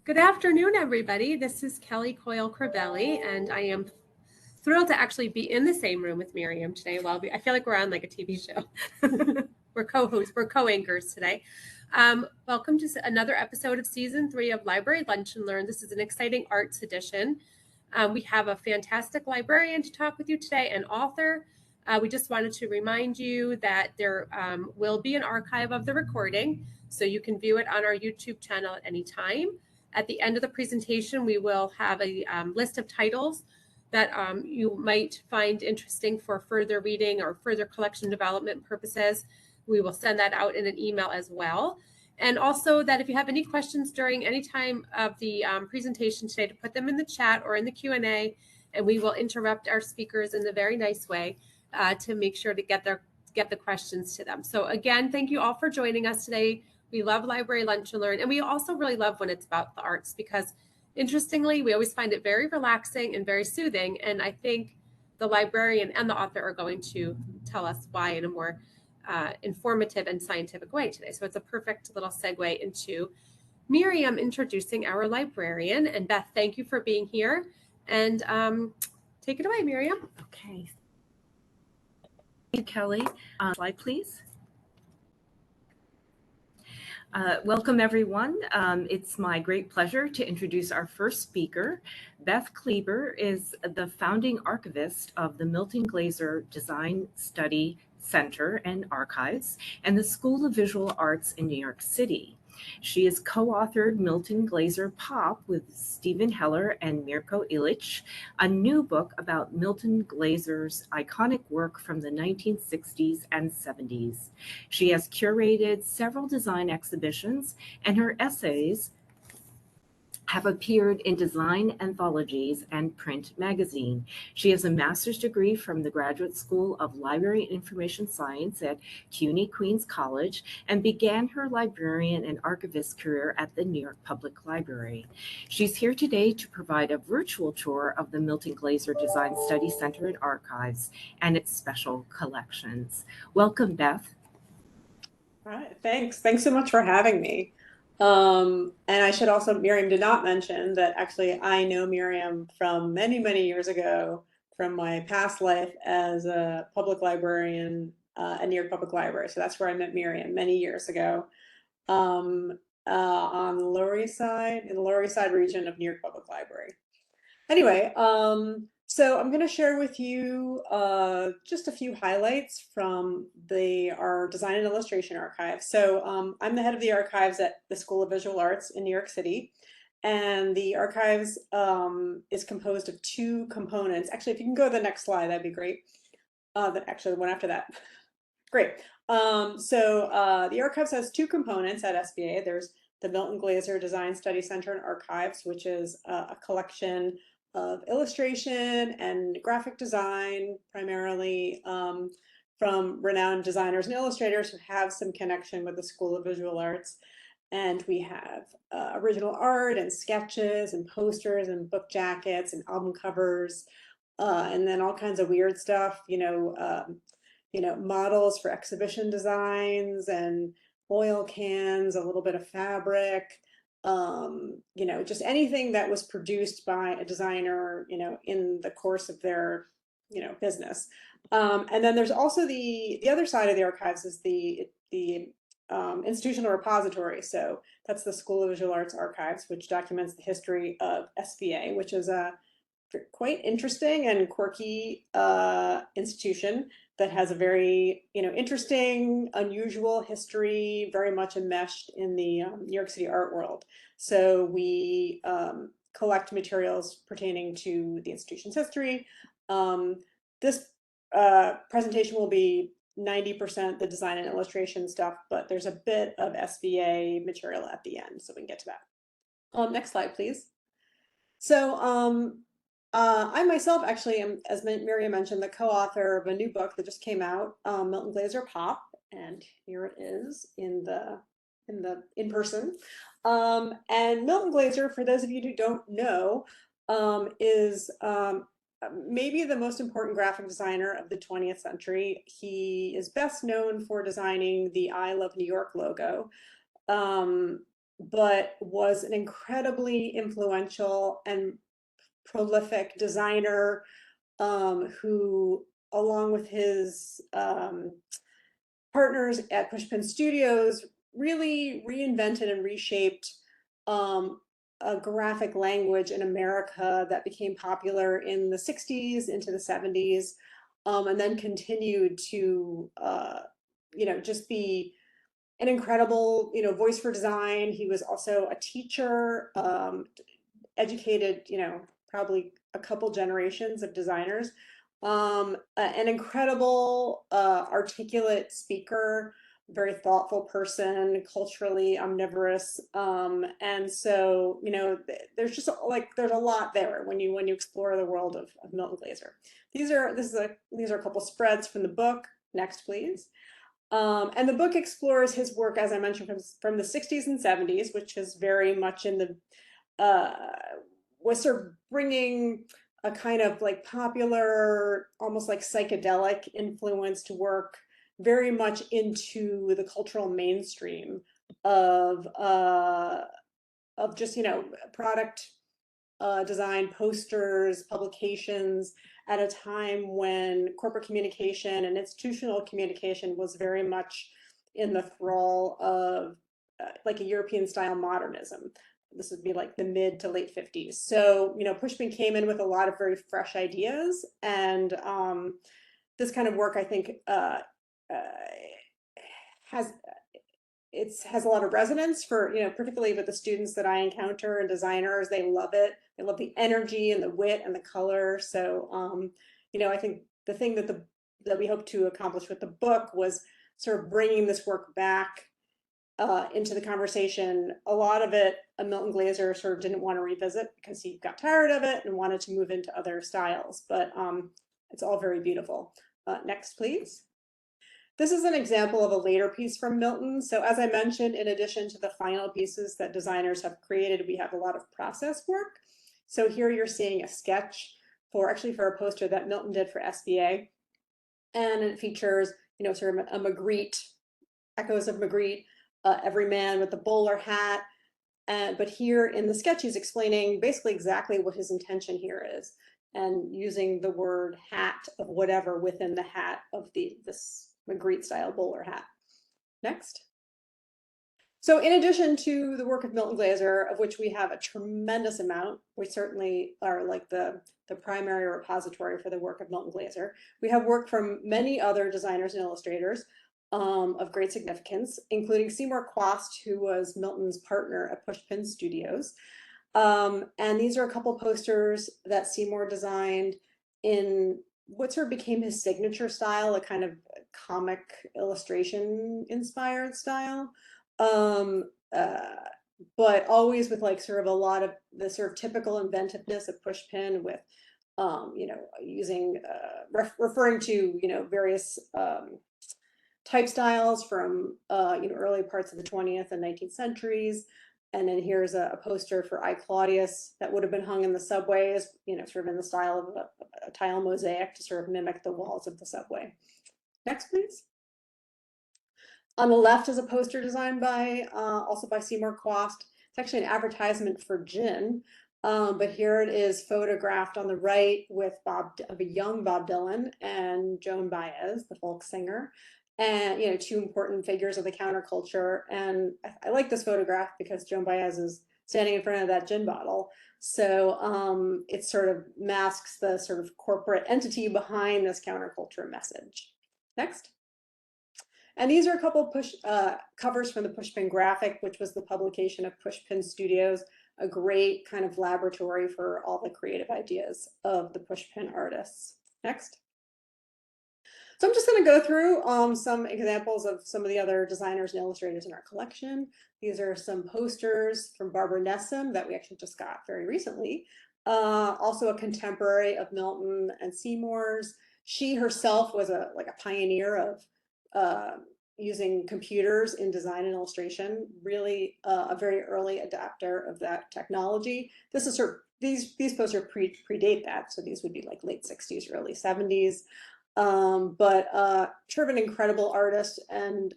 Good afternoon, everybody. This is Kelly Coyle-Crivelli, and I am thrilled to actually be in the same room with Miriam today. Well, I feel like we're on like a TV show. We're co-hosts, we're co-anchors today. Welcome to another episode of Season 3 of Library Lunch and Learn. This is an exciting arts edition. We have a fantastic librarian to talk with you today, an author. We just wanted to remind you that there will be an archive of the recording, so you can view it on our YouTube channel at any time. At the end of the presentation, we will have a list of titles that you might find interesting for further reading or further collection development purposes. We will send that out in an email as well. And also that if you have any questions during any time of the presentation today, to put them in the chat or in the Q&A, and we will interrupt our speakers in a very nice way to make sure to get the questions to them. So again, thank you all for joining us today. We love Library Lunch and Learn, and we also really love when it's about the arts because, interestingly, we always find it very relaxing and very soothing, and I think the librarian and the author are going to tell us why in a more informative and scientific way today. So it's a perfect little segue into Miriam introducing our librarian. And Beth, thank you for being here. And take it away, Miriam. Okay. Thank you, Kelly. Slide, please. Welcome, everyone. It's my great pleasure to introduce our first speaker. Beth Kleber is the founding archivist of the Milton Glaser Design Study Center and Archives and the School of Visual Arts in New York City. She has co-authored Milton Glaser Pop with Stephen Heller and Mirko Ilic, a new book about Milton Glaser's iconic work from the 1960s and 70s. She has curated several design exhibitions, and her essays have appeared in design anthologies and print magazine. She has a master's degree from the Graduate School of Library and Information Science at CUNY Queens College and began her librarian and archivist career at the New York Public Library. She's here today to provide a virtual tour of the Milton Glaser Design Study Center and Archives and its special collections. Welcome, Beth. All right, thanks. Thanks so much for having me. And I should also, Miriam did not mention that actually I know Miriam from many, many years ago from my past life as a public librarian at New York Public Library. So that's where I met Miriam many years ago on the Lower East Side, in the Lower East Side region of New York Public Library. Anyway, so I'm going to share with you just a few highlights from our Design and Illustration Archive. So I'm the head of the archives at the School of Visual Arts in New York City. And the archives is composed of two components. Actually, if you can go to the next slide, that'd be great. Actually, the one after that. Great. So the archives has two components at SVA. There's the Milton Glaser Design Study Center and Archives, which is a collection of illustration and graphic design, primarily from renowned designers and illustrators who have some connection with the School of Visual Arts. And we have original art and sketches and posters and book jackets and album covers, and then all kinds of weird stuff, models for exhibition designs and oil cans, a little bit of fabric, just anything that was produced by a designer, in the course of their, business. And then there's also the other side of the archives is the institutional repository. So that's the School of Visual Arts Archives, which documents the history of SVA, which is a quite interesting and quirky institution that has a very, interesting, unusual history, very much enmeshed in the New York City art world. So we collect materials pertaining to the institution's history. This presentation will be 90% the design and illustration stuff, but there's a bit of SVA material at the end, so we can get to that. Next slide, please. So I myself actually am, as Miriam mentioned, the co-author of a new book that just came out, Milton Glaser Pop, and here it is in person. And Milton Glaser, for those of you who don't know, is maybe the most important graphic designer of the 20th century. He is best known for designing the I Love New York logo. but was an incredibly influential and prolific designer who, along with his partners at Pushpin Studios, really reinvented and reshaped a graphic language in America that became popular in the 60s into the 70s, and then continued to, just be an incredible, voice for design. He was also a teacher, educated, probably a couple generations of designers, an incredible, articulate speaker, very thoughtful person, culturally omnivorous. And so, there's just there's a lot there when you explore the world of Milton Glaser. These are a couple spreads from the book. Next, please. And the book explores his work, as I mentioned, from the 60s and 70s, which is very much in the was sort of bringing a kind of like popular, almost like psychedelic influenced work very much into the cultural mainstream of just, product design, posters, publications, at a time when corporate communication and institutional communication was very much in the thrall of like a European style modernism. This would be like the mid to late 50s. So, Pushpin came in with a lot of very fresh ideas, and this kind of work, I think, has a lot of resonance for, particularly with the students that I encounter and designers. They love it. They love the energy and the wit and the color. So, I think the thing that we hope to accomplish with the book was sort of bringing this work back into the conversation. A lot of it, Milton Glaser sort of didn't want to revisit because he got tired of it and wanted to move into other styles, but it's all very beautiful. Next, please. This is an example of a later piece from Milton. So as I mentioned, in addition to the final pieces that designers have created, we have a lot of process work. So here you're seeing a sketch for a poster that Milton did for SBA. And it features, sort of a Magritte, echoes of Magritte, every man with the bowler hat. But here in the sketch, he's explaining basically exactly what his intention here is, and using the word hat of whatever within the hat of this Magritte style bowler hat. Next. So in addition to the work of Milton Glaser, of which we have a tremendous amount, we certainly are like the primary repository for the work of Milton Glaser. We have work from many other designers and illustrators of great significance, including Seymour Quast, who was Milton's partner at Pushpin Studios. And these are a couple posters that Seymour designed in what sort of became his signature style, a kind of comic illustration inspired style. But always with like sort of a lot of the sort of typical inventiveness of Pushpin, with using referring to various type styles from early parts of the 20th and 19th centuries. And then here's a poster for I, Claudius that would have been hung in the subways, sort of in the style of a tile mosaic to sort of mimic the walls of the subway. Next, please. On the left is a poster designed by also by Seymour Quast. It's actually an advertisement for gin, but here it is photographed on the right with a young Bob Dylan and Joan Baez, the folk singer, and two important figures of the counterculture. And I like this photograph because Joan Baez is standing in front of that gin bottle, so it sort of masks the sort of corporate entity behind this counterculture message. Next. And these are a couple covers from the Pushpin Graphic, which was the publication of Pushpin Studios, a great kind of laboratory for all the creative ideas of the Pushpin artists. Next. So I'm just going to go through some examples of some of the other designers and illustrators in our collection. These are some posters from Barbara Nessum that we actually just got very recently. Also a contemporary of Milton and Seymour's. She herself was a pioneer of using computers in design and illustration, really a very early adapter of that technology. This is these posters predate that, so these would be like late 60s, early 70s. But sort of an incredible artist, and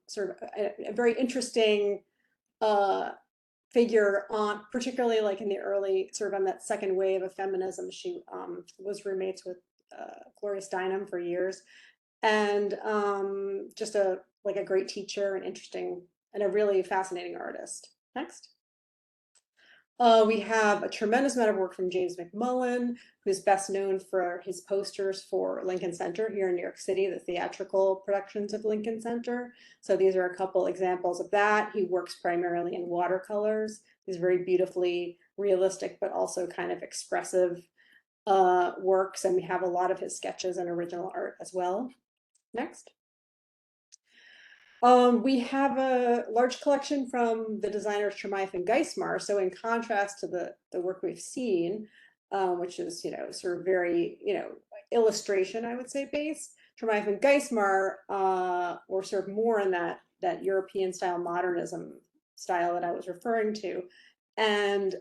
sort of a very interesting figure on, particularly like in the early, sort of on that second wave of feminism. She was roommates with Gloria Steinem for years, and just a great teacher and interesting and a really fascinating artist. Next. We have a tremendous amount of work from James McMullen, who's best known for his posters for Lincoln Center here in New York City, the theatrical productions of Lincoln Center. So these are a couple examples of that. He works primarily in watercolors. These very beautifully realistic, but also kind of expressive works. And we have a lot of his sketches and original art as well. Next. We have a large collection from the designers Tremaiff and Geismar. So in contrast to the work we've seen, which is, sort of very, illustration, I would say, based, Tremaiff and Geismar were sort of more in that European style modernism style that I was referring to. And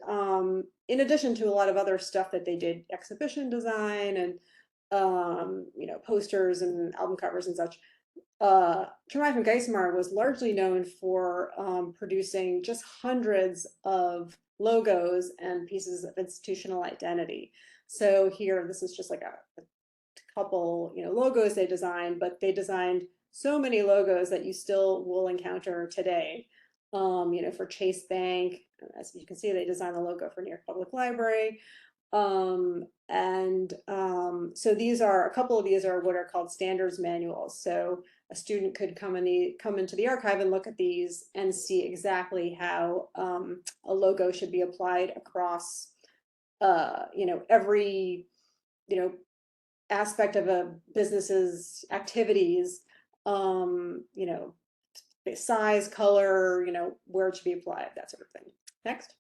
in addition to a lot of other stuff that they did, exhibition design and, posters and album covers and such, Tremaiff and Geismar was largely known for producing just hundreds of logos and pieces of institutional identity. So here, this is just like a couple, logos they designed, but they designed so many logos that you still will encounter today. For Chase Bank, as you can see, they designed the logo for New York Public Library. So these are, a couple of these are what are called standards manuals. So a student could come into the archive and look at these and see exactly how a logo should be applied across, every, aspect of a business's activities, size, color, where it should be applied, that sort of thing. Next.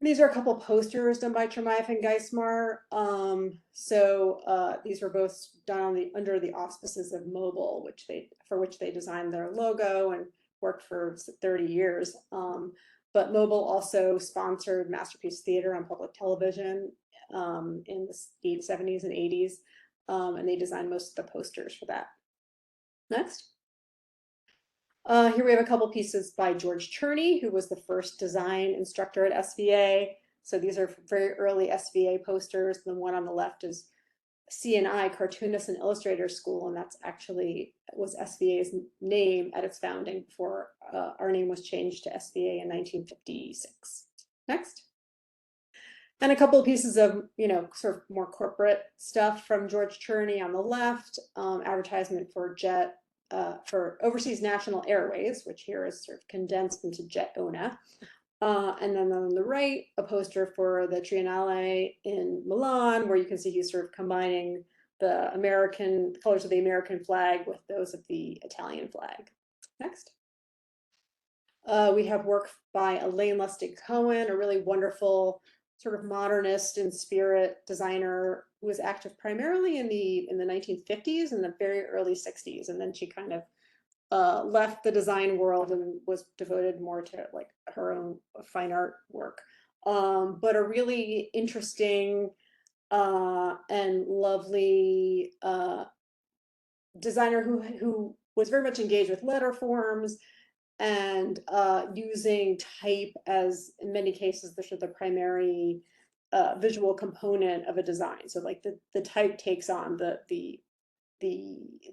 These are a couple posters done by Tremaiff and Geismar. These were both done under the auspices of Mobile, for which they designed their logo and worked for 30 years. But Mobile also sponsored Masterpiece Theater on public television in the 70s and 80s, and they designed most of the posters for that. Next. Here we have a couple pieces by George Cherney, who was the first design instructor at SVA. So these are very early SVA posters. The one on the left is C&I, Cartoonists and Illustrators School, and that's actually was SVA's name at its founding before our name was changed to SVA in 1956. Next. And a couple of pieces of, sort of more corporate stuff from George Cherney on the left, advertisement for for Overseas National Airways, which here is sort of condensed into Jet ONA. And then on the right, a poster for the Triennale in Milan, where you can see he's sort of combining the colors of the American flag with those of the Italian flag. Next. We have work by Elaine Lustig Cohen, a really wonderful sort of modernist in spirit designer who was active primarily in the 1950s and the very early 60s, and then she kind of left the design world and was devoted more to like her own fine art work. But a really interesting and lovely designer who was very much engaged with letter forms and using type as, in many cases, the primary visual component of a design. So like the type takes on the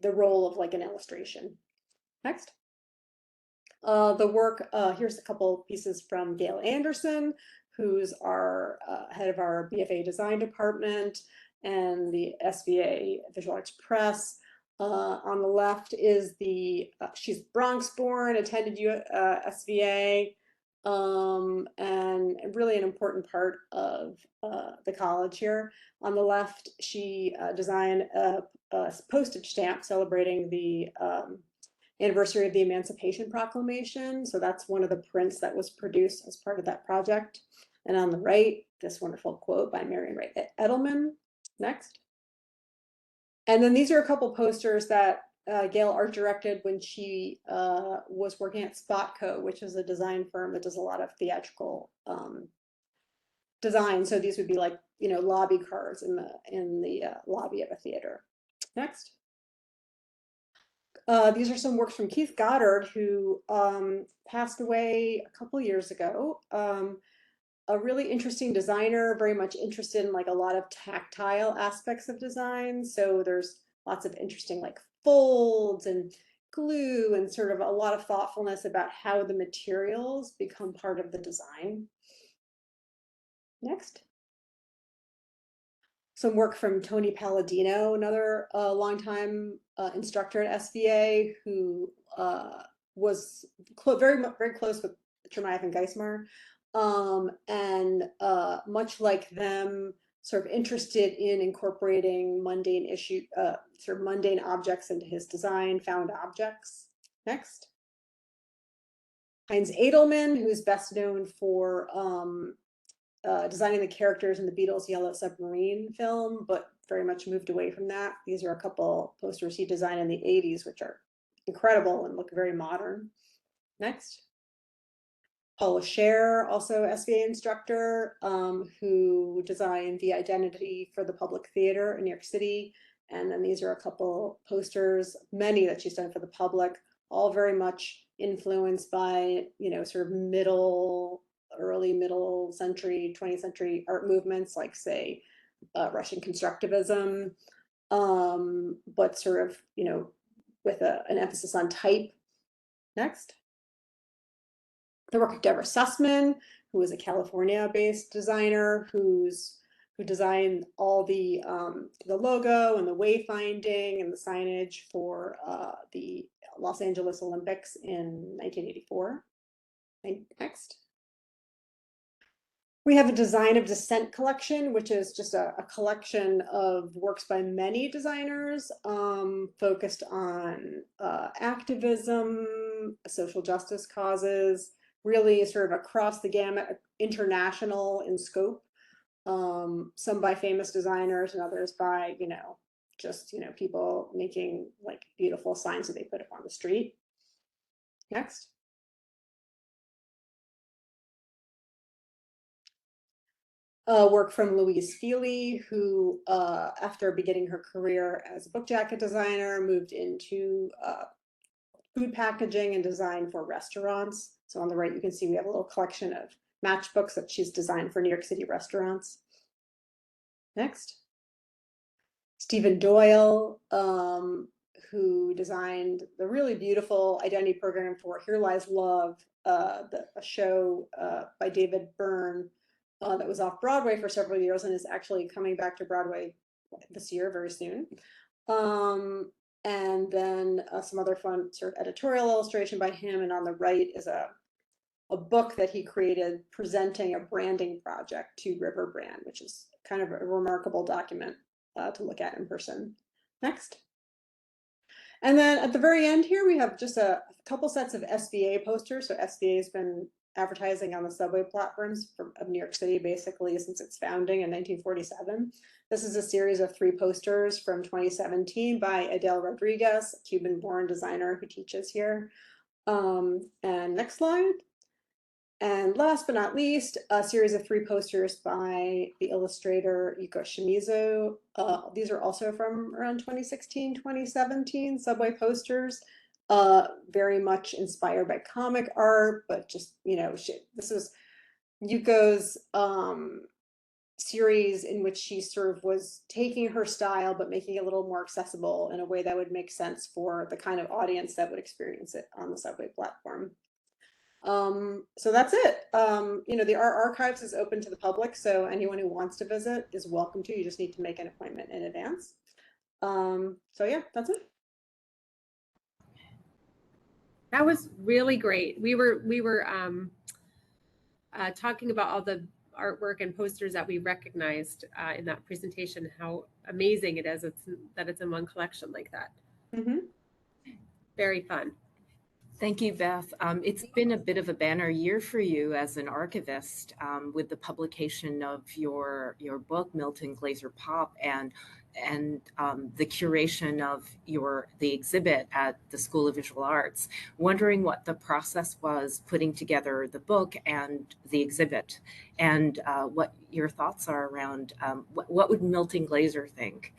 role of like an illustration. Next. The work, here's a couple pieces from Gail Anderson, who's our head of our BFA design department and the SVA Visual Arts Press. On the left is she's Bronx born, attended SVA, and really an important part of the college here. On the left, she designed a postage stamp celebrating the anniversary of the Emancipation Proclamation. So that's one of the prints that was produced as part of that project. And on the right, this wonderful quote by Marion Wright Edelman. Next. And then these are a couple posters that Gail art directed when she was working at Spotco, which is a design firm that does a lot of theatrical design. So these would be like, lobby cards in the lobby of a theater. Next. These are some works from Keith Goddard, who passed away a couple years ago. A really interesting designer, very much interested in like a lot of tactile aspects of design. So there's lots of interesting like folds and glue and sort of a lot of thoughtfulness about how the materials become part of the design. Next. Some work from Tony Palladino, another longtime instructor at SVA, who was very close with Chermayeff and Geismar, and much like them, sort of interested in incorporating sort of mundane objects into his design, found objects. Next. Heinz Edelman, who's best known for designing the characters in the Beatles' Yellow Submarine film, but very much moved away from that. These are a couple posters he designed in the 80s, which are incredible and look very modern. Next. Paula Scher, also SVA instructor, who designed the identity for the Public Theater in New York City. And then these are a couple posters, many that she's done for the public, all very much influenced by, sort of early middle century, 20th century art movements, like say Russian constructivism, but sort of, with an emphasis on type. Next. The work of Deborah Sussman, who is a California-based designer who designed all the logo and the wayfinding and the signage for the Los Angeles Olympics in 1984. Next. We have a Design of Dissent collection, which is just a collection of works by many designers focused on activism, social justice causes, really sort of across the gamut, international in scope. Some by famous designers and others by, just, people making like beautiful signs that they put up on the street. Next. Work from Louise Feely, who, after beginning her career as a book jacket designer, moved into food packaging and design for restaurants. So on the right, you can see we have a little collection of matchbooks that she's designed for New York City restaurants. Next. Stephen Doyle, who designed the really beautiful identity program for Here Lies Love, a show by David Byrne that was off Broadway for several years and is actually coming back to Broadway this year, very soon. And then some other fun sort of editorial illustration by him. And on the right is a book that he created presenting a branding project to River Brand, which is kind of a remarkable document to look at in person. Next. And then at the very end here, we have just a couple sets of SVA posters. So SVA has been advertising on the subway platforms of New York City basically since its founding in 1947. This is a series of 3 posters from 2017 by Adele Rodriguez, a Cuban-born designer who teaches here. And next slide. And last but not least, a series of 3 posters by the illustrator Yuko Shimizu. These are also from around 2016, 2017 subway posters. Very much inspired by comic art, but just, this is Yuko's series in which she sort of was taking her style, but making it a little more accessible in a way that would make sense for the kind of audience that would experience it on the subway platform. So that's it. The Art Archives is open to the public, so anyone who wants to visit is welcome to. You just need to make an appointment in advance. So yeah, that's it. That was really great. We were talking about all the artwork and posters that we recognized in that presentation, how amazing it is that it's in one collection like that. Mm-hmm. Very fun. Thank you, Beth. It's been a bit of a banner year for you as an archivist with the publication of your book, Milton Glaser Pop, and the curation of the exhibit at the School of Visual Arts. Wondering what the process was putting together the book and the exhibit, and what your thoughts are around what would Milton Glaser think?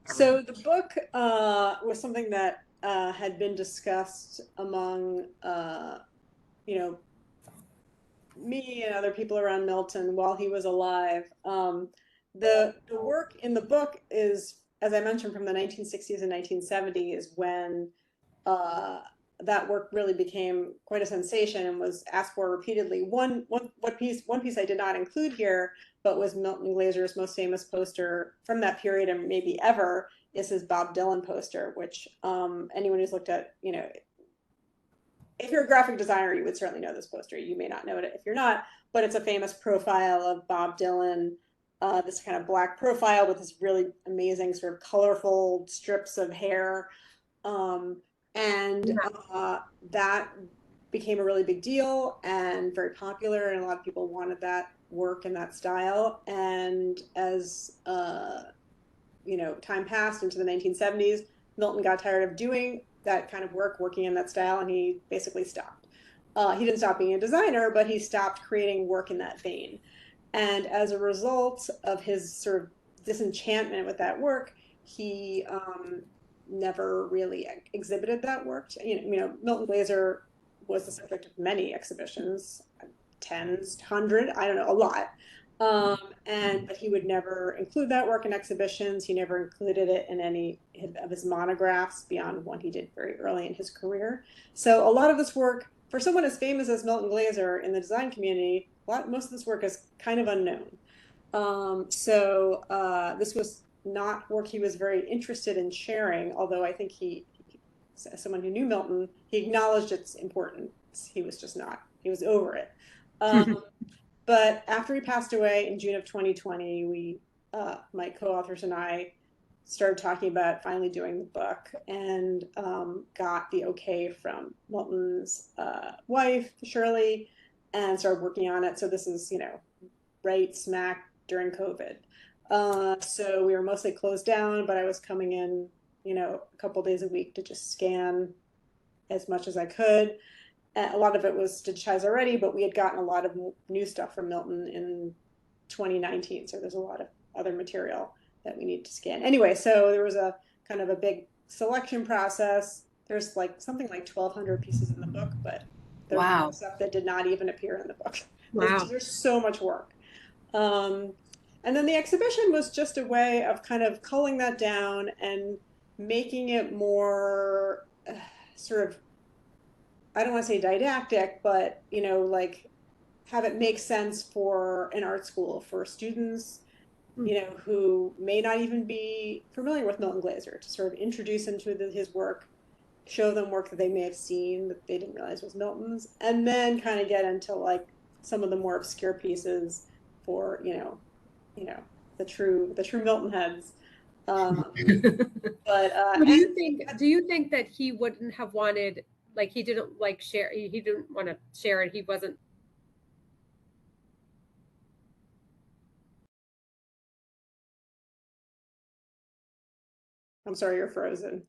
So the book was something that had been discussed among, you know, me and other people around Milton while he was alive. The work in the book is, as I mentioned, from the 1960s and 1970s when that work really became quite a sensation and was asked for repeatedly. One piece I did not include here, but was Milton Glazer's most famous poster from that period and maybe ever, is his Bob Dylan poster, which anyone who's looked at, you know, if you're a graphic designer, you would certainly know this poster. You may not know it if you're not, but it's a famous profile of Bob Dylan, this kind of black profile with this really amazing sort of colorful strips of hair. That became a really big deal and very popular, and a lot of people wanted that work and that style. And as you know, time passed into the 1970s, Milton got tired of doing that kind of work, working in that style, and he basically stopped. He didn't stop being a designer, but he stopped creating work in that vein. And as a result of his sort of disenchantment with that work, he never really exhibited that work. You know, Milton Glaser was the subject of many exhibitions, tens, hundred, I don't know, a lot. But he would never include that work in exhibitions. He never included it in any of his monographs beyond one he did very early in his career. So a lot of this work, for someone as famous as Milton Glaser in the design community, most of this work is kind of unknown. This was not work he was very interested in sharing, although I think as someone who knew Milton, he acknowledged its importance. He was just not, he was over it. But after he passed away in June of 2020, my co-authors and I started talking about finally doing the book, and got the okay from Milton's wife, Shirley, and started working on it. So this is, you know, right smack during COVID. So we were mostly closed down, but I was coming in, you know, a couple days a week to just scan as much as I could. A lot of it was digitized already, but we had gotten a lot of new stuff from Milton in 2019. So there's a lot of other material that we need to scan. Anyway, so there was a kind of a big selection process. There's like something like 1,200 pieces in the book, but there's stuff that did not even appear in the book. Wow. There's so much work. And then the exhibition was just a way of kind of culling that down and making it more sort of, I don't want to say didactic, but, you know, like have it make sense for an art school, for students, you know, who may not even be familiar with Milton Glaser, to sort of introduce them to his work, show them work that they may have seen that they didn't realize was Milton's, and then kind of get into like some of the more obscure pieces for, you know, the true Milton heads. Do you think that he wouldn't have wanted, like he didn't like share, he didn't want to share it, he wasn't? I'm sorry, you're frozen.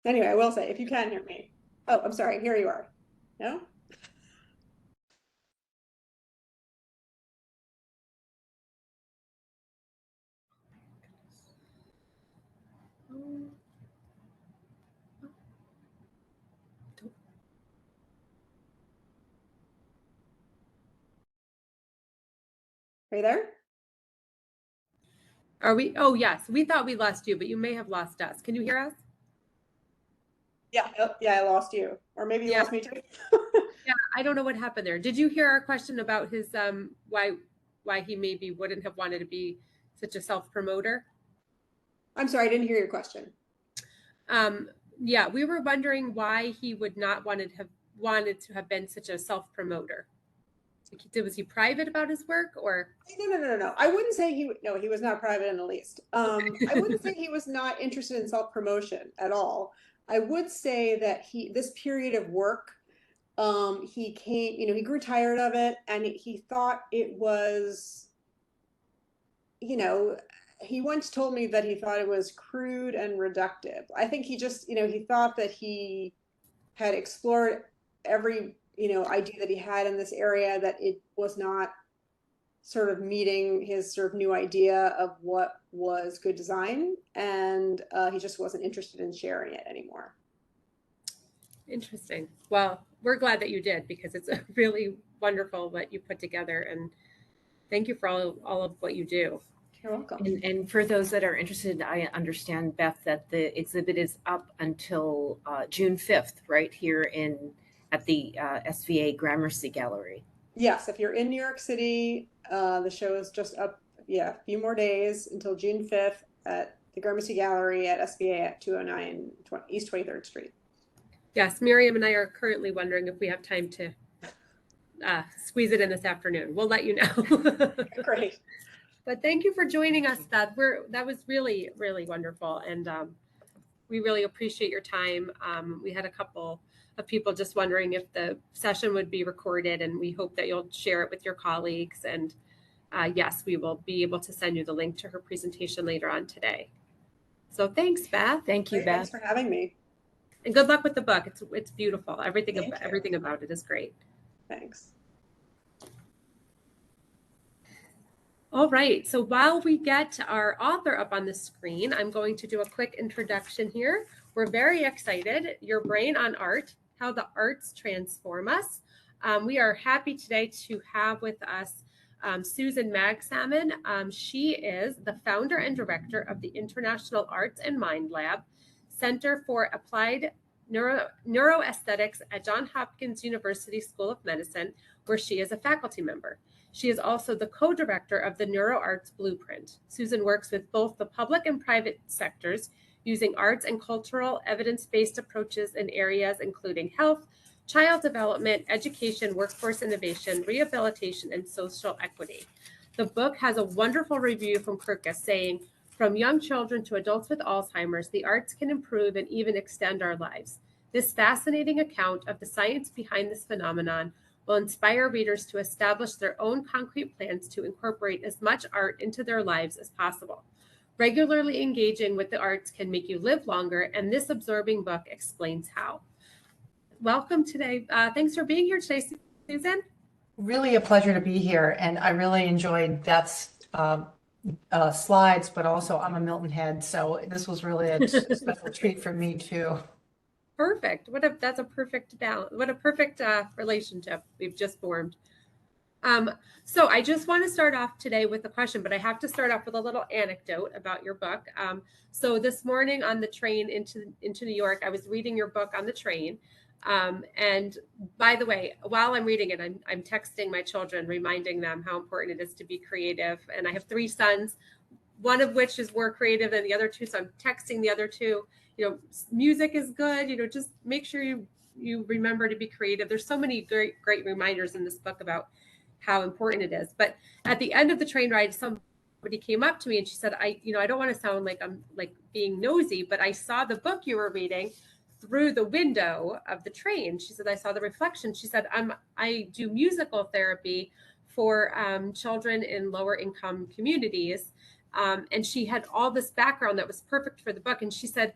Anyway, I will say, if you can hear me. Oh, I'm sorry, here you are. No? Are you there? Are we? Oh, yes. We thought we lost you, but you may have lost us. Can you hear us? Yeah, yeah, I lost you. Or maybe you lost me too. Yeah, I don't know what happened there. Did you hear our question about his why he maybe wouldn't have wanted to be such a self-promoter? I'm sorry, I didn't hear your question. Yeah, we were wondering why he would not wanted to have been such a self-promoter. Was he private about his work, or? No. I wouldn't say he was not private in the least. I wouldn't say he was not interested in self-promotion at all. I would say that this period of work he came, he grew tired of it, and he thought it was, he once told me that he thought it was crude and reductive. I think he just, he thought that he had explored every, idea that he had in this area, that it was not sort of meeting his sort of new idea of what was good design, and he just wasn't interested in sharing it anymore. Interesting. Well, we're glad that you did, because it's really wonderful what you put together, and thank you for all of what you do. You're welcome. And for those that are interested, I understand, Beth, that the exhibit is up until June 5th, right here at the SVA Gramercy Gallery. Yes, if you're in New York City, the show is just up, a few more days until June 5th at the Gramercy Gallery at SVA at 209 East 23rd Street. Yes, Miriam and I are currently wondering if we have time to squeeze it in this afternoon. We'll let you know. Great. But thank you for joining us, That was really, really wonderful. And we really appreciate your time. We had a couple of people just wondering if the session would be recorded, and we hope that you'll share it with your colleagues. And yes, we will be able to send you the link to her presentation later on today. So thanks, Beth. Thank you, Great, Beth. thanks for having me. And good luck with the book. It's beautiful. Everything about it is great. Thanks. All right, so while we get our author up on the screen, I'm going to do a quick introduction here. We're very excited. Your Brain on Art, How the Arts Transform Us. We are happy today to have with us Susan Magsamen. She is the founder and director of the International Arts and Mind Lab Center for Applied Neuroaesthetics at Johns Hopkins University School of Medicine, where she is a faculty member. She is also the co-director of the NeuroArts Blueprint. Susan works with both the public and private sectors using arts and cultural evidence-based approaches in areas including health, child development, education, workforce innovation, rehabilitation, and social equity. The book has a wonderful review from Kirkus saying, "From young children to adults with Alzheimer's, the arts can improve and even extend our lives. This fascinating account of the science behind this phenomenon will inspire readers to establish their own concrete plans to incorporate as much art into their lives as possible. Regularly engaging with the arts can make you live longer, and this absorbing book explains how." Welcome today. Thanks for being here today, Susan. Really a pleasure to be here, and I really enjoyed Beth's slides, but also I'm a Milton head, so this was really a special treat for me too. Perfect. That's a perfect balance. What a perfect relationship we've just formed. So I just want to start off today with a question, but I have to start off with a little anecdote about your book. So this morning on the train into New York, I was reading your book on the train. And by the way, while I'm reading it, I'm texting my children, reminding them how important it is to be creative. And I have 3 sons, one of which is more creative than the other 2. So I'm texting the other 2, music is good, just make sure you remember to be creative. There's so many great reminders in this book about how important it is. But at the end of the train ride, somebody came up to me and she said, I don't want to sound like I'm like being nosy, but I saw the book you were reading through the window of the train. She said, I saw the reflection. She said, I do musical therapy for children in lower income communities. And she had all this background that was perfect for the book. And she said,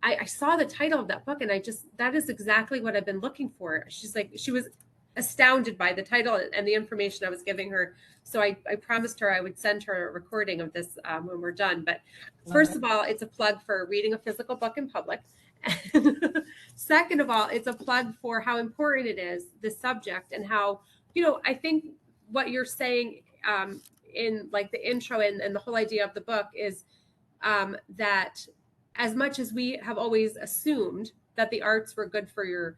I saw the title of that book, and that is exactly what I've been looking for. She's like, she was astounded by the title and the information I was giving her. So I promised her I would send her a recording of this when we're done. But first of all, it's a plug for reading a physical book in public. Second of all, it's a plug for how important it is, the subject, and how, I think what you're saying in like the intro and the whole idea of the book is that as much as we have always assumed that the arts were good for your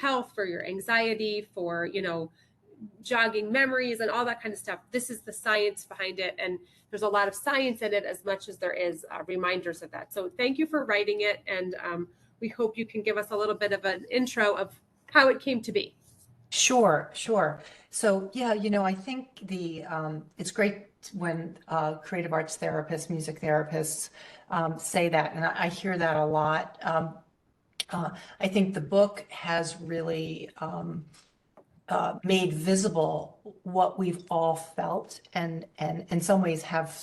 health, for your anxiety, for, jogging memories and all that kind of stuff, this is the science behind it. And there's a lot of science in it as much as there is reminders of that. So thank you for writing it. And we hope you can give us a little bit of an intro of how it came to be. Sure. So yeah, I think it's great when creative arts therapists, music therapists say that, and I hear that a lot. I think the book has really made visible what we've all felt and in some ways have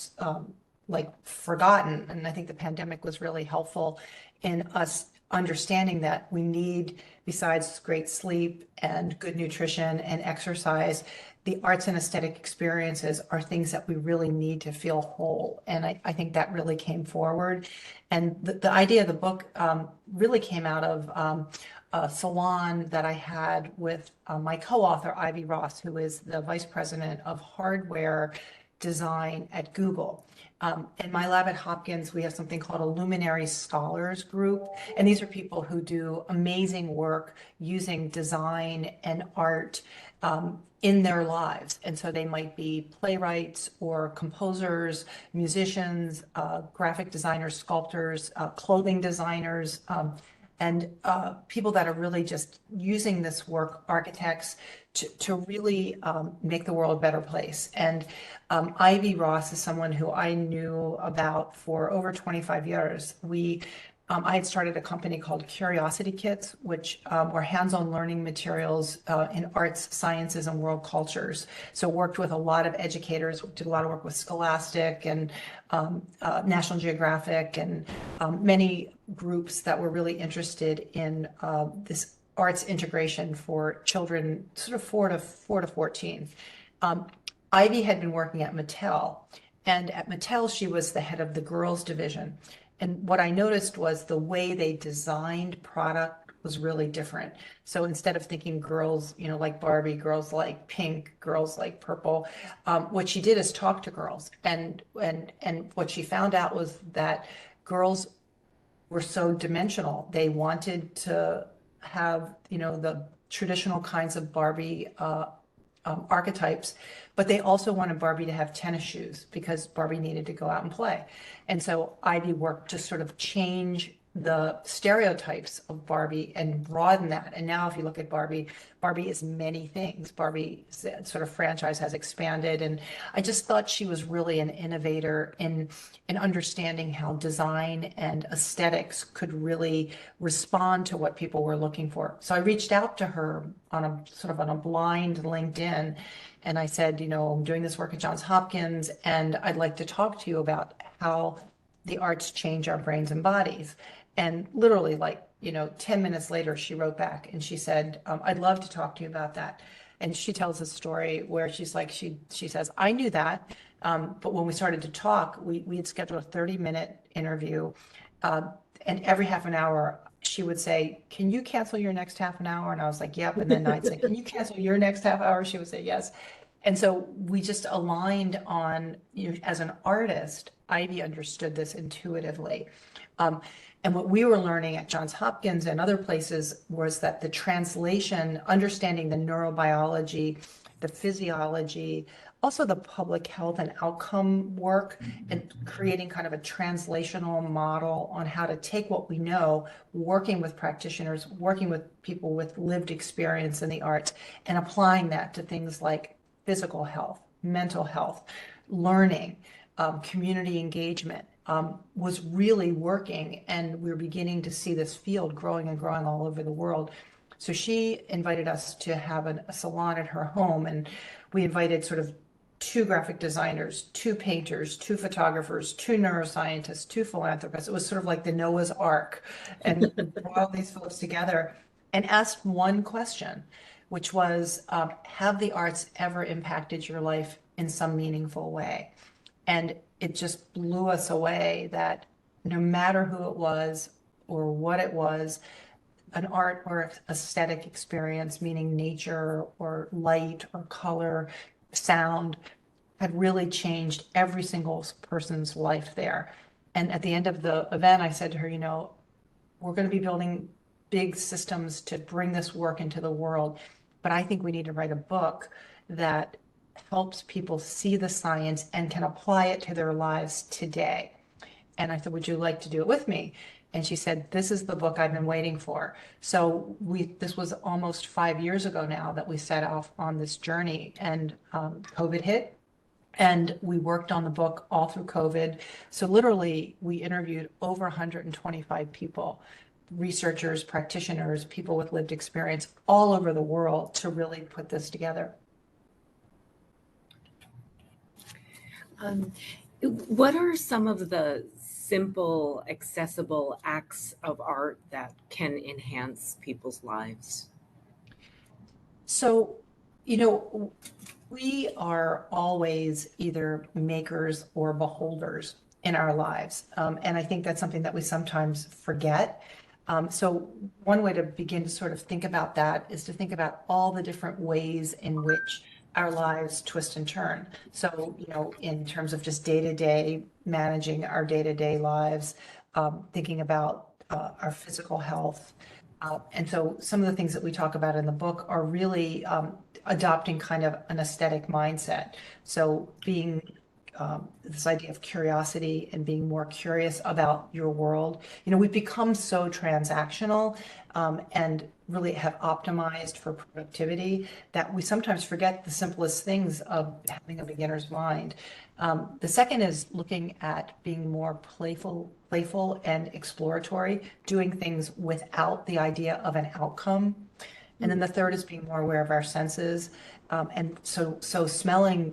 like forgotten. And I think the pandemic was really helpful in us understanding that we need, besides great sleep and good nutrition and exercise, the arts and aesthetic experiences are things that we really need to feel whole. And I think that really came forward. And the idea of the book really came out of a salon that I had with my co-author, Ivy Ross, who is the vice president of hardware design at Google. In my lab at Hopkins, we have something called a Luminary Scholars Group. And these are people who do amazing work using design and art in their lives. And so they might be playwrights or composers, musicians, graphic designers, sculptors, clothing designers, and people that are really just using this work, architects, to really make the world a better place. And Ivy Ross is someone who I knew about for over 25 years. I had started a company called Curiosity Kits, which were hands-on learning materials in arts, sciences, and world cultures. So worked with a lot of educators, did a lot of work with Scholastic and National Geographic and many groups that were really interested in this arts integration for children sort of 4 to 14. Ivy had been working at Mattel, and at Mattel she was the head of the girls division. And what I noticed was the way they designed product was really different. So instead of thinking girls, like Barbie, girls like pink, girls like purple, what she did is talk to girls. And what she found out was that girls were so dimensional. They wanted to have, the traditional kinds of Barbie archetypes, but they also wanted Barbie to have tennis shoes because Barbie needed to go out and play. And so Ivy worked to sort of change the stereotypes of Barbie and broaden that. And now if you look at Barbie, Barbie is many things. Barbie sort of franchise has expanded. And I just thought she was really an innovator in understanding how design and aesthetics could really respond to what people were looking for. So I reached out to her on a blind LinkedIn. And I said, I'm doing this work at Johns Hopkins, and I'd like to talk to you about how the arts change our brains and bodies. And literally 10 minutes later, she wrote back and she said, I'd love to talk to you about that. And she tells a story where she's like, she says, I knew that. But when we started to talk, we had scheduled a 30-minute interview. And every half an hour, she would say, can you cancel your next half an hour? And I was like, yep. And then I'd say, can you cancel your next half hour? She would say, yes. And so we just aligned on, as an artist, Ivy understood this intuitively. And what we were learning at Johns Hopkins and other places was that the translation, understanding the neurobiology, the physiology, also the public health and outcome work, and creating kind of a translational model on how to take what we know, working with practitioners, working with people with lived experience in the arts, and applying that to things like physical health, mental health, learning, community engagement, was really working. And we're beginning to see this field growing and growing all over the world. So she invited us to have a salon at her home, and we invited sort of 2 graphic designers, 2 painters, 2 photographers, 2 neuroscientists, 2 philanthropists. It was sort of like the Noah's Ark. And we brought all these folks together and asked one question, which was, have the arts ever impacted your life in some meaningful way? And it just blew us away that no matter who it was or what it was, an art or aesthetic experience, meaning nature or light or color, sound, had really changed every single person's life there. And at the end of the event, I said to her, we're going to be building big systems to bring this work into the world, but I think we need to write a book that helps people see the science and can apply it to their lives today. And I said, would you like to do it with me? And she said, this is the book I've been waiting for. So this was almost 5 years ago now that we set off on this journey, and COVID hit. And we worked on the book all through COVID. So literally we interviewed over 125 people researchers, practitioners, people with lived experience all over the world to really put this together. What are some of the simple, accessible acts of art that can enhance people's lives? So, we are always either makers or beholders in our lives. And I think that's something that we sometimes forget. So one way to begin to sort of think about that is to think about all the different ways in which our lives twist and turn. So, in terms of just day-to-day managing our day-to-day lives, thinking about our physical health. And so some of the things that we talk about in the book are really adopting kind of an aesthetic mindset. So being this idea of curiosity and being more curious about your world. We've become so transactional and really have optimized for productivity that we sometimes forget the simplest things of having a beginner's mind. The second is looking at being more playful and exploratory, doing things without the idea of an outcome. And then the third is being more aware of our senses. And so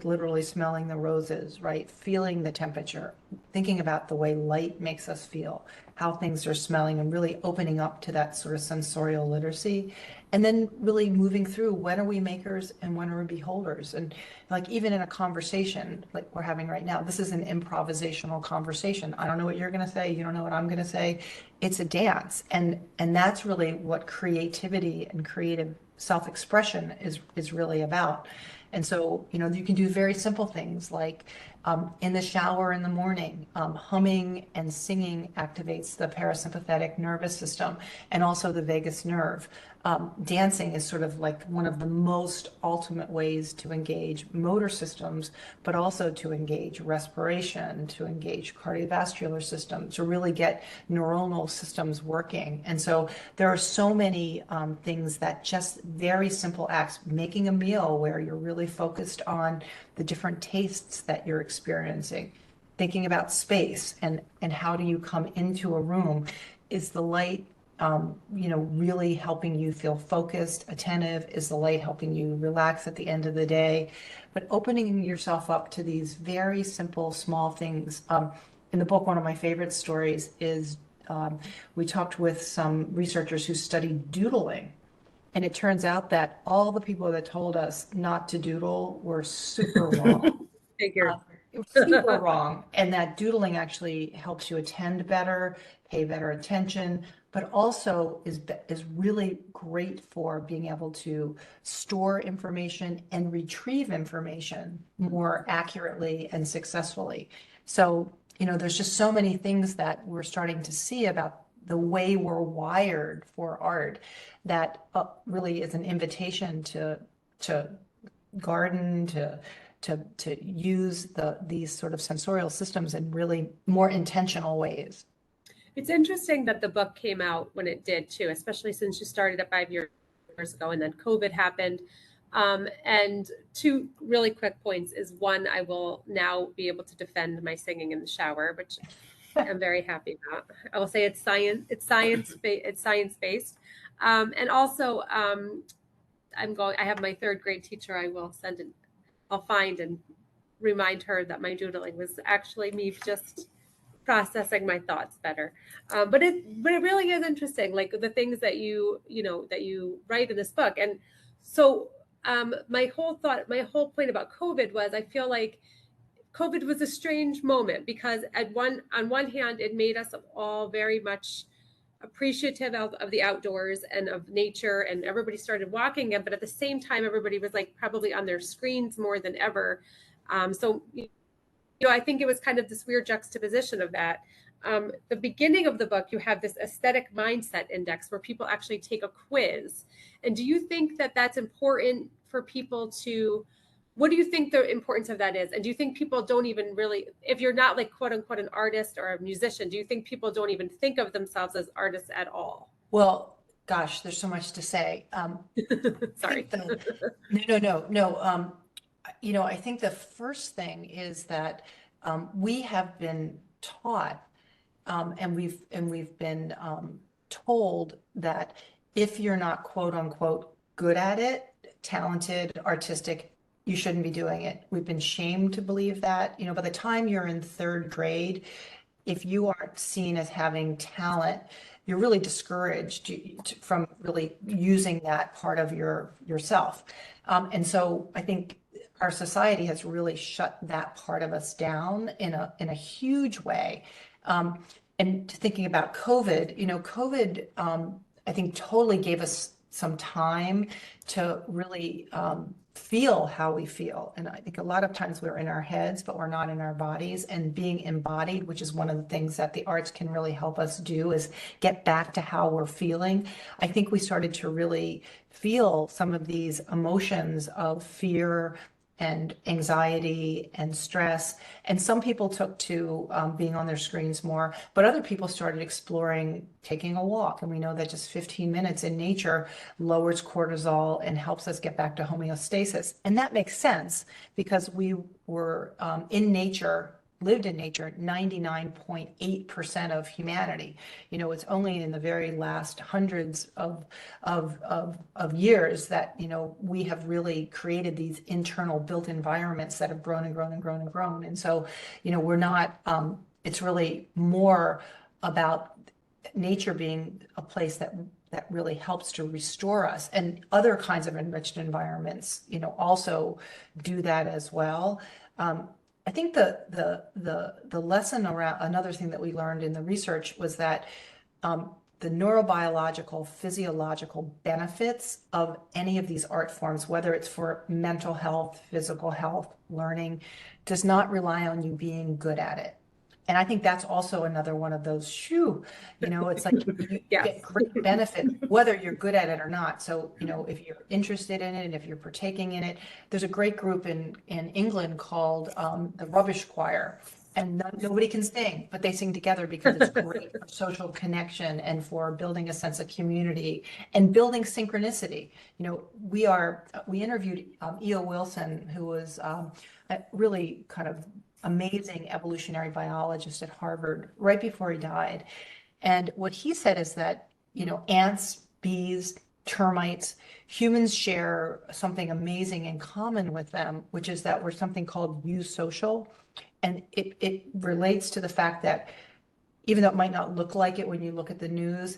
literally smelling the roses, right? Feeling the temperature, thinking about the way light makes us feel, how things are smelling, and really opening up to that sort of sensorial literacy. And then really moving through, when are we makers and when are we beholders? And like even in a conversation like we're having right now, this is an improvisational conversation. I don't know what you're going to say. You don't know what I'm going to say. It's a dance. And that's really what creativity and creative self-expression is really about. And so, you can do very simple things like in the shower in the morning, humming and singing activates the parasympathetic nervous system and also the vagus nerve. Dancing is sort of like one of the most ultimate ways to engage motor systems, but also to engage respiration, to engage cardiovascular system, to really get neuronal systems working. And so there are so many things that just very simple acts, making a meal where you're really focused on the different tastes that you're experiencing, thinking about space and how do you come into a room. Is the light really helping you feel focused, attentive? Is the light helping you relax at the end of the day? But opening yourself up to these very simple, small things. In the book, one of my favorite stories is we talked with some researchers who studied doodling. And it turns out that all the people that told us not to doodle were super wrong. Figure. Super wrong. And that doodling actually helps you attend better, pay better attention, but also is really great for being able to store information and retrieve information more accurately and successfully. So, there's just so many things that we're starting to see about the way we're wired for art that really is an invitation to garden, to use these sort of sensorial systems in really more intentional ways. It's interesting that the book came out when it did too, especially since you started it 5 years ago and then COVID happened. And two really quick points is one, I will now be able to defend my singing in the shower, which I'm very happy about. I will say it's science-based. And also, I have my third grade teacher. I'll find and remind her that my doodling was actually me just processing my thoughts better. But it really is interesting, like the things that you write in this book. And so my whole point about COVID was I feel like COVID was a strange moment because on one hand, it made us all very much appreciative of the outdoors and of nature, and everybody started walking it, but at the same time, everybody was like probably on their screens more than ever. So I think it was kind of this weird juxtaposition of that. The beginning of the book, you have this aesthetic mindset index where people actually take a quiz. And do you think that that's important for people to, what do you think the importance of that is? And do you think people don't even really, if you're not like quote unquote an artist or a musician, do you think people don't even think of themselves as artists at all? Well, gosh, there's so much to say. Sorry. No. I think the first thing is that we have been taught and we've been told that if you're not quote unquote good at it, talented, artistic, you shouldn't be doing it. We've been shamed to believe that. You know, by the time you're in third grade, if you aren't seen as having talent, you're really discouraged from really using that part of yourself. And so I think our society has really shut that part of us down in a huge way. And thinking about COVID, you know, COVID, I think totally gave us some time to really feel how we feel. And I think a lot of times we're in our heads, but we're not in our bodies. And being embodied, which is one of the things that the arts can really help us do, is get back to how we're feeling. I think we started to really feel some of these emotions of fear and anxiety and stress. And some people took to being on their screens more, but other people started exploring taking a walk. And we know that just 15 minutes in nature lowers cortisol and helps us get back to homeostasis. And that makes sense because we were in nature, lived in nature 99.8% of humanity. You know, it's only in the very last hundreds of years that, you know, we have really created these internal built environments that have grown and grown and grown and grown. And so, you know, we're not, it's really more about nature being a place that really helps to restore us, and other kinds of enriched environments, you know, also do that as well. I think the lesson around, another thing that we learned in the research was that the neurobiological, physiological benefits of any of these art forms, whether it's for mental health, physical health, learning, does not rely on you being good at it. And I think that's also another one of those, you know, it's like you Yes. get great benefit whether you're good at it or not. So, you know, if you're interested in it and if you're partaking in it, there's a great group in England called the Rubbish Choir. And nobody can sing, but they sing together because it's great for social connection and for building a sense of community and building synchronicity. You know, we interviewed E.O. Wilson, who was a really kind of amazing evolutionary biologist at Harvard right before he died. And what he said is that, you know, ants, bees, termites, humans share something amazing in common with them, which is that we're something called eusocial. And it relates to the fact that even though it might not look like it when you look at the news,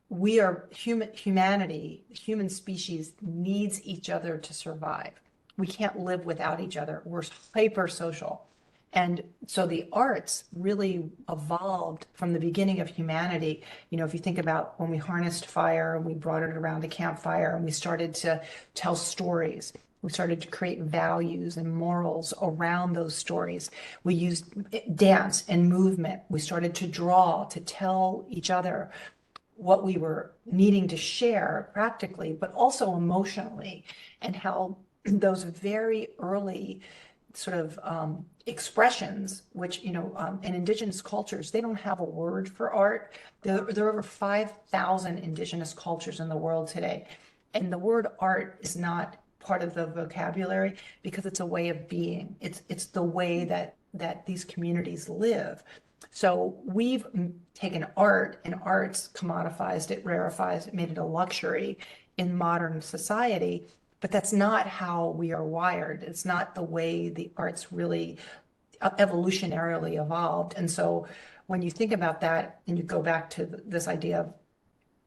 we are humanity, the human species needs each other to survive. We can't live without each other. We're hyper social. And so the arts really evolved from the beginning of humanity. You know, if you think about when we harnessed fire and we brought it around a campfire and we started to tell stories, we started to create values and morals around those stories. We used dance and movement. We started to draw, to tell each other what we were needing to share practically, but also emotionally, and how those very early sort of expressions, which, you know, in indigenous cultures, they don't have a word for art. There are over 5,000 indigenous cultures in the world today. And the word art is not part of the vocabulary because it's a way of being. It's the way that these communities live. So we've taken art and arts, commodified it, rarefied it, made it a luxury in modern society. But that's not how we are wired. It's not the way the arts really evolutionarily evolved. And so when you think about that and you go back to this idea of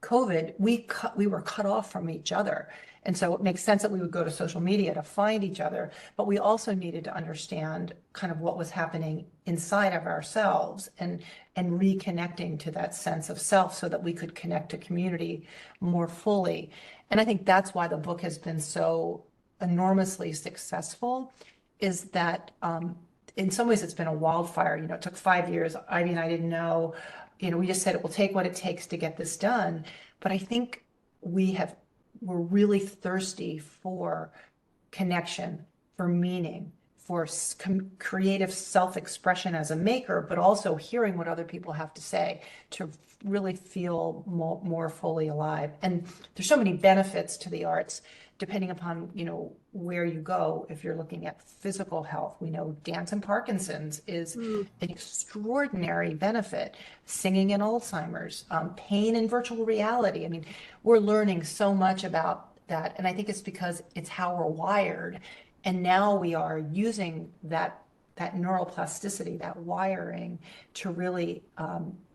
COVID, we were cut off from each other. And so it makes sense that we would go to social media to find each other, but we also needed to understand kind of what was happening inside of ourselves and reconnecting to that sense of self so that we could connect to community more fully. And I think that's why the book has been so enormously successful, is that in some ways it's been a wildfire. You know, it took 5 years. Ivy and I didn't know, you know, we just said it will take what it takes to get this done. But I think we're really thirsty for connection, for meaning, for creative self-expression as a maker, but also hearing what other people have to say to really feel more fully alive. And there's so many benefits to the arts depending upon, where you go, if you're looking at physical health, we know dance and Parkinson's is an extraordinary benefit. Singing and Alzheimer's, pain and virtual reality. I mean, we're learning so much about that. And I think it's because it's how we're wired. And now we are using that neuroplasticity, that wiring, to really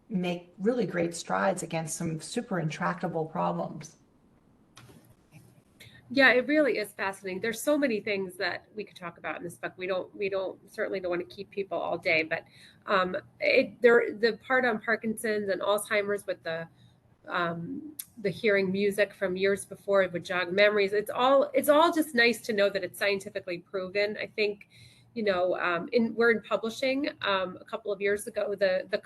make really great strides against some super intractable problems. Yeah, it really is fascinating. There's so many things that we could talk about in this book. We certainly don't want to keep people all day, but the part on Parkinson's and Alzheimer's with the hearing music from years before, it would jog memories. It's all just nice to know that it's scientifically proven. I think, we're in publishing. A couple of years ago, the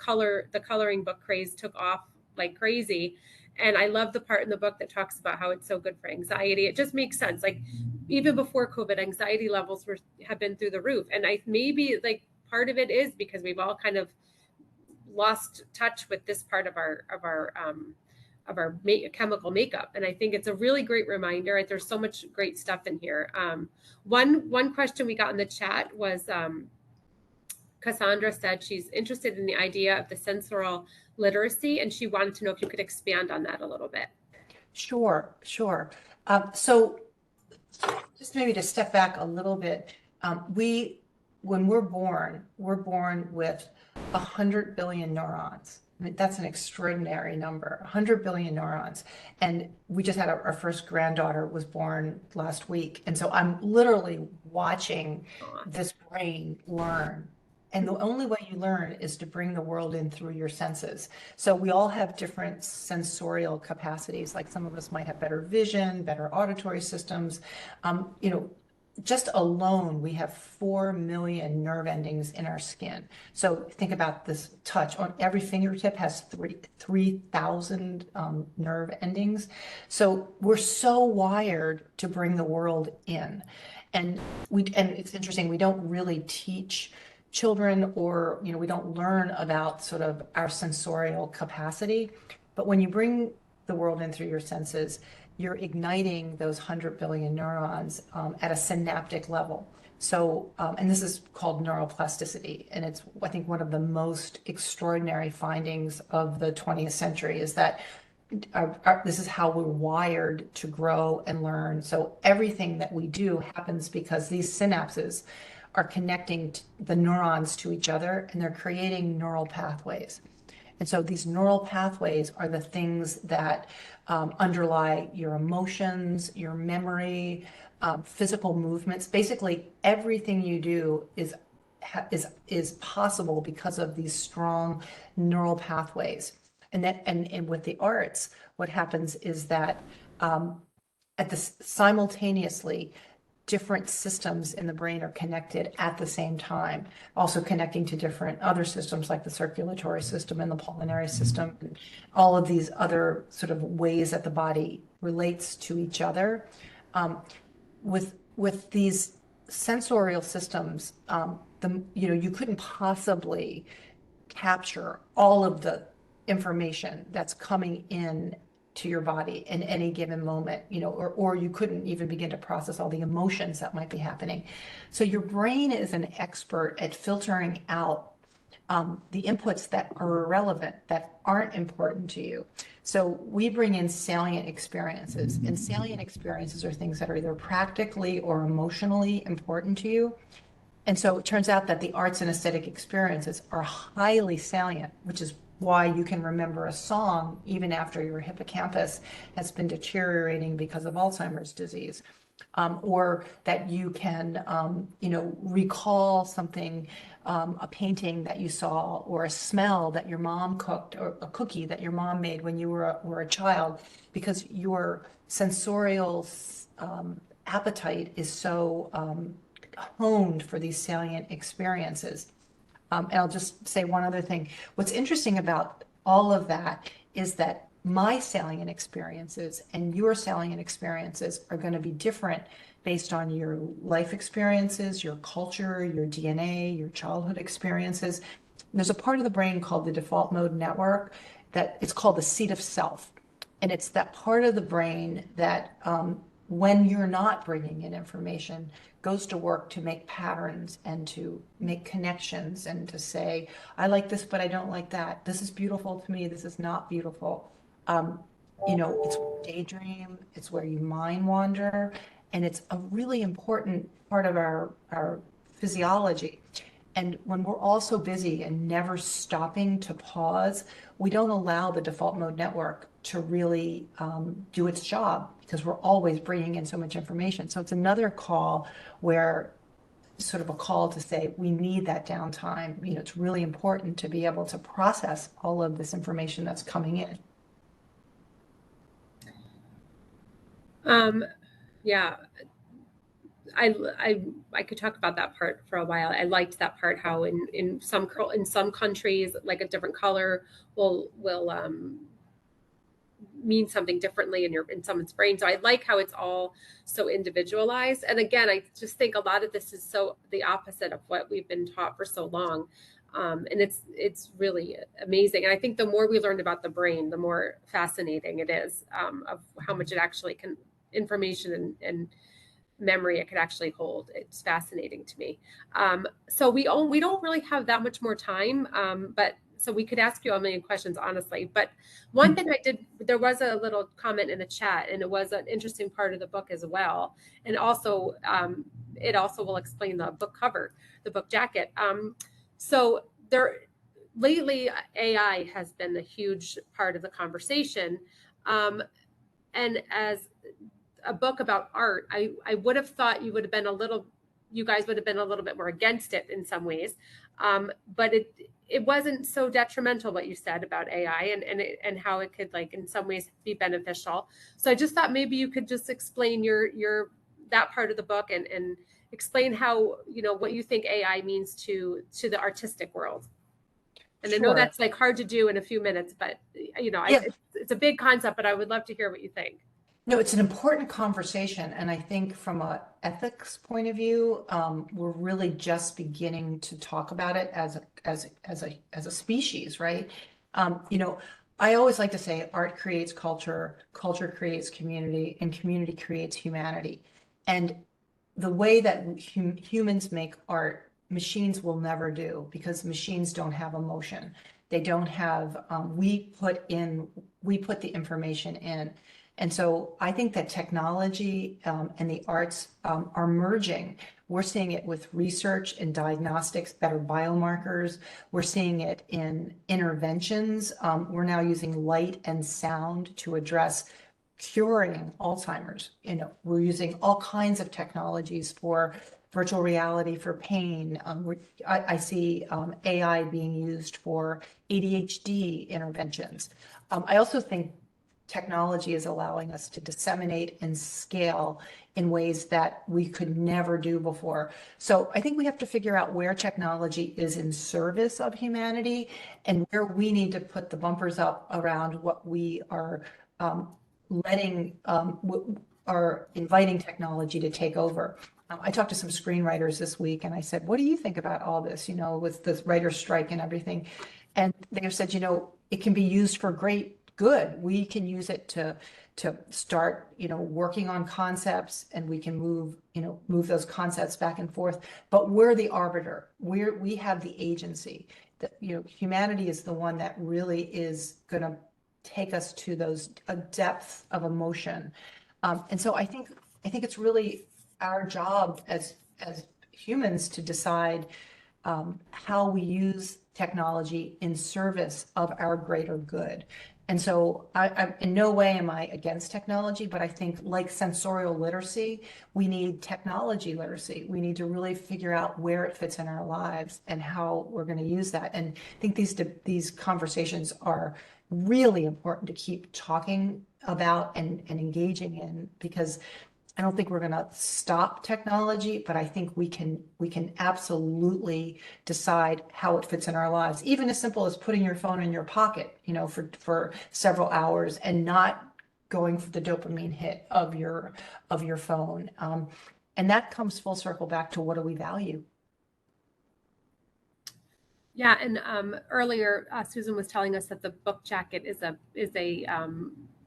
coloring book craze took off like crazy. And I love the part in the book that talks about how it's so good for anxiety. It just makes sense. Like even before COVID, anxiety levels have been through the roof. And maybe like part of it is because we've all kind of lost touch with this part of our chemical makeup. And I think it's a really great reminder. Right? There's so much great stuff in here. One question we got in the chat was Cassandra said she's interested in the idea of the sensorial literacy, and she wanted to know if you could expand on that a little bit. Sure. So just maybe to step back a little bit, when we're born with 100 billion neurons. I mean, that's an extraordinary number, 100 billion neurons. And we just had our first granddaughter was born last week. And so I'm literally watching this brain learn. And the only way you learn is to bring the world in through your senses. So we all have different sensorial capacities. Like some of us might have better vision, better auditory systems. Just alone, we have 4 million nerve endings in our skin. So think about this touch. On every fingertip has 3,000 nerve endings. So we're so wired to bring the world in. And it's interesting, we don't really teach children, or we don't learn about sort of our sensorial capacity. But when you bring the world in through your senses, you're igniting those 100 billion neurons at a synaptic level. So, and this is called neuroplasticity. And it's, I think, one of the most extraordinary findings of the 20th century is that this is how we're wired to grow and learn. So everything that we do happens because these synapses are connecting the neurons to each other, and they're creating neural pathways. And so these neural pathways are the things that underlie your emotions, your memory, physical movements. Basically, everything you do is possible because of these strong neural pathways. And with the arts, what happens is that simultaneously, different systems in the brain are connected at the same time, also connecting to different other systems like the circulatory system and the pulmonary system, and all of these other sort of ways that the body relates to each other. With these sensorial systems, you couldn't possibly capture all of the information that's coming in to your body in any given moment, or you couldn't even begin to process all the emotions that might be happening. So your brain is an expert at filtering out the inputs that are irrelevant, that aren't important to you. So we bring in salient experiences, and salient experiences are things that are either practically or emotionally important to you. And so it turns out that the arts and aesthetic experiences are highly salient, which is why you can remember a song even after your hippocampus has been deteriorating because of Alzheimer's disease, or that you can, recall something, a painting that you saw, or a smell that your mom cooked, or a cookie that your mom made when you were a child, because your sensorial appetite is so honed for these salient experiences. And I'll just say one other thing. What's interesting about all of that is that my salient experiences and your salient experiences are going to be different based on your life experiences, your culture, your DNA, your childhood experiences. There's a part of the brain called the default mode network that it's called the seat of self. And it's that part of the brain that when you're not bringing in information, goes to work to make patterns and to make connections and to say, I like this, but I don't like that. This is beautiful to me. This is not beautiful. It's daydream. It's where you mind wander. And it's a really important part of our physiology. And when we're all so busy and never stopping to pause, we don't allow the default mode network to really do its job because we're always bringing in so much information. So it's another call where sort of a call to say we need that downtime. It's really important to be able to process all of this information that's coming in. Yeah, I could talk about that part for a while. I liked that part, how in some countries, like a different color will mean something differently in someone's brain. So I like how it's all so individualized. And again, I just think a lot of this is so the opposite of what we've been taught for so long. And it's really amazing. And I think the more we learn about the brain, the more fascinating it is, of how much it actually can information and memory it could actually hold. It's fascinating to me. So we don't really have that much more time, but so we could ask you a million questions, honestly. But one thing there was a little comment in the chat, and it was an interesting part of the book as well. And also, it also will explain the book cover, the book jacket. So lately, AI has been a huge part of the conversation. And as a book about art, I would have thought you guys would have been a little bit more against it in some ways. But it wasn't so detrimental what you said about AI and how it could, like, in some ways be beneficial. So I just thought maybe you could just explain that part of the book and explain how, what you think AI means to the artistic world. And I know that's like hard to do in a few minutes, but it's a big concept, but I would love to hear what you think. No, it's an important conversation, and I think from an ethics point of view, we're really just beginning to talk about it as a species, right? I always like to say art creates culture, culture creates community, and community creates humanity. And the way that humans make art, machines will never do, because machines don't have emotion. They don't have. We put the information in. And so I think that technology and the arts are merging. We're seeing it with research and diagnostics, better biomarkers. We're seeing it in interventions. We're now using light and sound to address curing Alzheimer's. We're using all kinds of technologies for virtual reality for pain. I see AI being used for ADHD interventions. I also think technology is allowing us to disseminate and scale in ways that we could never do before. So I think we have to figure out where technology is in service of humanity and where we need to put the bumpers up around what we are inviting technology to take over. I talked to some screenwriters this week and I said, what do you think about all this, with the writer's strike and everything? And they have said, it can be used for great good. We can use it to start, working on concepts, and we can move those concepts back and forth. But we're the arbiter. We have the agency. That humanity is the one that really is going to take us to a depth of emotion. And so I think it's really our job as humans to decide how we use technology in service of our greater good. And so I in no way am I against technology, but I think, like sensorial literacy, we need technology literacy. We need to really figure out where it fits in our lives and how we're going to use that. And I think these conversations are really important to keep talking about and engaging in, because I don't think we're going to stop technology, but I think we can absolutely decide how it fits in our lives. Even as simple as putting your phone in your pocket, for several hours and not going for the dopamine hit of your phone. And that comes full circle back to what do we value? Yeah, and earlier Susan was telling us that the book jacket is a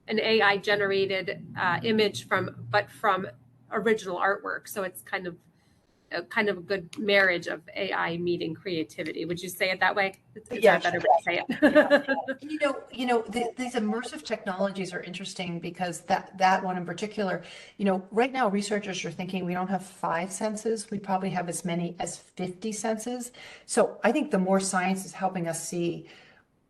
an AI generated image but from original artwork. So it's kind of a good marriage of AI meeting creativity. Would you say it that way? Is Yeah, there a better sure. way to say it? These immersive technologies are interesting because that one in particular, right now researchers are thinking we don't have 5 senses. We probably have as many as 50 senses. So I think the more science is helping us see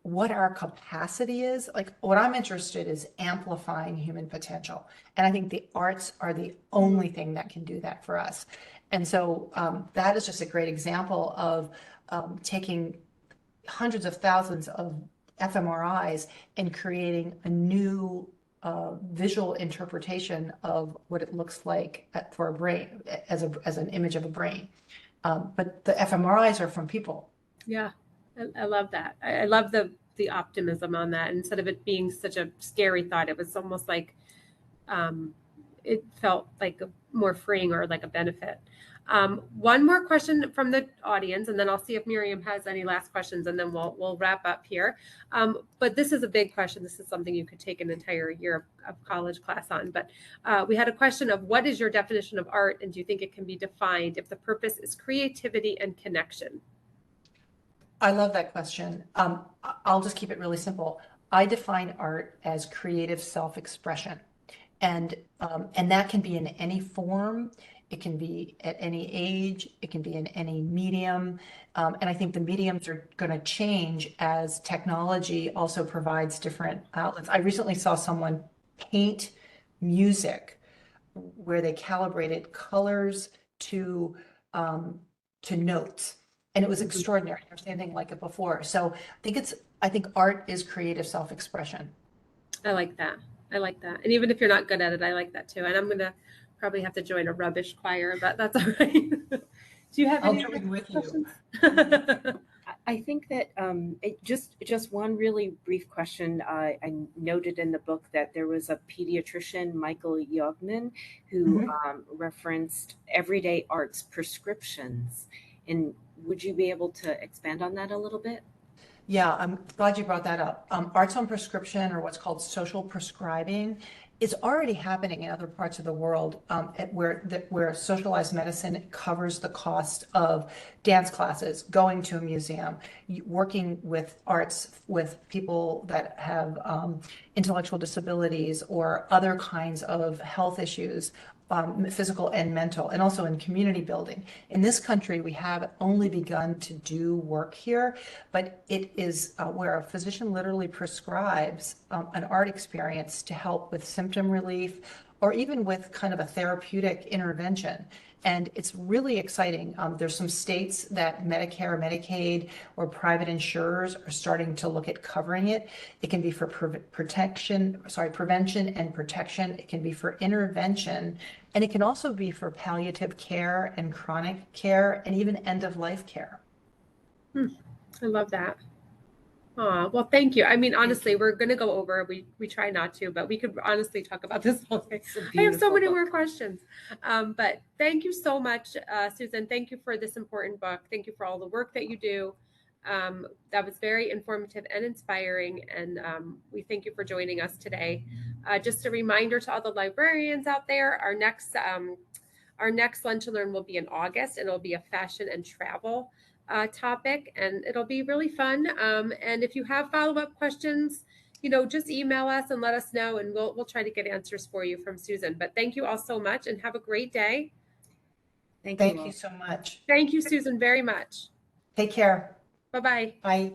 what our capacity is. Like what I'm interested is amplifying human potential. And I think the arts are the only thing that can do that for us. And so that is just a great example of taking hundreds of thousands of fMRIs and creating a new visual interpretation of what it looks like for a brain, as an image of a brain. But the fMRIs are from people. Yeah, I love that. I love the optimism on that. Instead of it being such a scary thought, it was almost like it felt like more freeing or like a benefit. One more question from the audience, and then I'll see if Miriam has any last questions, and then we'll wrap up here. But this is a big question. This is something you could take an entire year of college class on. But we had a question of what is your definition of art, and do you think it can be defined if the purpose is creativity and connection? I love that question. I'll just keep it really simple. I define art as creative self-expression, and that can be in any form. It can be at any age. It can be in any medium. And I think the mediums are going to change as technology also provides different outlets. I recently saw someone paint music where they calibrated colors to notes. And it was extraordinary. I've never seen anything like it before. So I think art is creative self-expression. I like that. And even if you're not good at it, I like that too. And I'm going to probably have to join a rubbish choir, but that's all right. Do you have any join with questions? I think that just one really brief question. I noted in the book that there was a pediatrician, Michael Yogman, who referenced everyday arts prescriptions. And would you be able to expand on that a little bit? Yeah, I'm glad you brought that up. Arts on prescription, or what's called social prescribing, is already happening in other parts of the world, where socialized medicine covers the cost of dance classes, going to a museum, working with arts with people that have intellectual disabilities or other kinds of health issues, physical and mental, and also in community building. In this country, we have only begun to do work here, but it is where a physician literally prescribes an art experience to help with symptom relief or even with kind of a therapeutic intervention. And it's really exciting. There's some states that Medicare, Medicaid, or private insurers are starting to look at covering it. It can be for prevention and protection. It can be for intervention. And it can also be for palliative care and chronic care and even end-of-life care. I love that. Well, thank you. I mean, honestly, we're going to go over. We try not to, but we could honestly talk about this all day. I have so many more questions. But thank you so much, Susan. Thank you for this important book. Thank you for all the work that you do. That was very informative and inspiring. And we thank you for joining us today. Just a reminder to all the librarians out there, our next Lunch and Learn will be in August, and it'll be a fashion and travel topic, and it'll be really fun. And if you have follow-up questions, just email us and let us know, and we'll try to get answers for you from Susan. But thank you all so much, and have a great day. Thank you so much. Thank you, Susan, very much. Take care. Bye-bye. Bye.